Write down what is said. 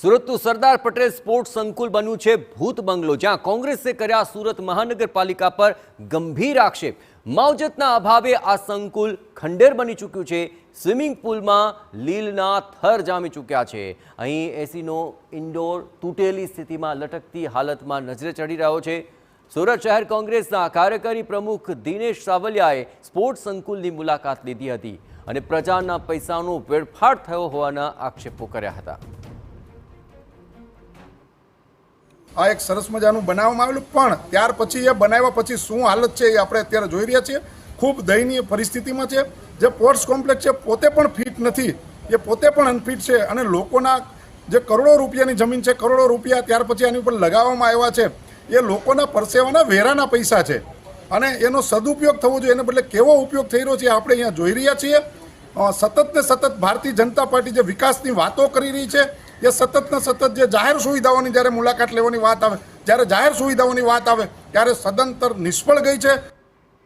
સુરતનું સરદાર પટેલ સ્પોર્ટ્સ સંકુલ બન્યું છે ભૂત બંગલો, જ્યાં કોંગ્રેસે કર્યા સુરત મહાનગરપાલિકા પર ગંભીર આક્ષેપ। માવજતના અભાવે આ સંકુલ ખંડેર બની ચૂક્યું છે। સ્વિમિંગ પુલમાં લીલના થર જામી ચૂક્યા છે। અહીં એસીનો ઇન્ડોર તૂટેલી સ્થિતિમાં લટકતી હાલતમાં નજરે ચડી રહ્યો છે। સુરત શહેર કોંગ્રેસના કાર્યકારી પ્રમુખ દિનેશ સાવલિયાએ સ્પોર્ટ્સ સંકુલની મુલાકાત લીધી હતી અને પ્રજાના પૈસાનો વેડફાટ થયો હોવાના આક્ષેપો કર્યા હતા। આ એક સરસ મજાનું બનાવવામાં આવેલું, પણ ત્યાર પછી એ બનાવ્યા પછી શું હાલત છે એ આપણે અત્યારે જોઈ રહ્યા છીએ। ખૂબ દયનીય પરિસ્થિતિમાં છે। જે સ્પોર્ટ્સ કોમ્પ્લેક્સ છે પોતે પણ ફિટ નથી, એ પોતે પણ અનફિટ છે અને લોકોના જે કરોડો રૂપિયાની જમીન છે, કરોડો રૂપિયા ત્યાર પછી આની ઉપર લગાવવામાં આવ્યા છે, એ લોકોના પરસેવાના વેરાના પૈસા છે અને એનો સદુપયોગ થવો જોઈએ। એને બદલે કેવો ઉપયોગ થઈ રહ્યો છે આપણે અહીંયા જોઈ રહ્યા છીએ। સતત ને સતત ભારતીય જનતા પાર્ટી જે વિકાસની વાતો કરી રહી છે, એ સતત ને સતત જે જાહેર સુવિધાઓની જ્યારે મુલાકાત લેવાની વાત આવે, જ્યારે જાહેર સુવિધાઓની વાત આવે ત્યારે સદંતર નિષ્ફળ ગઈ છે।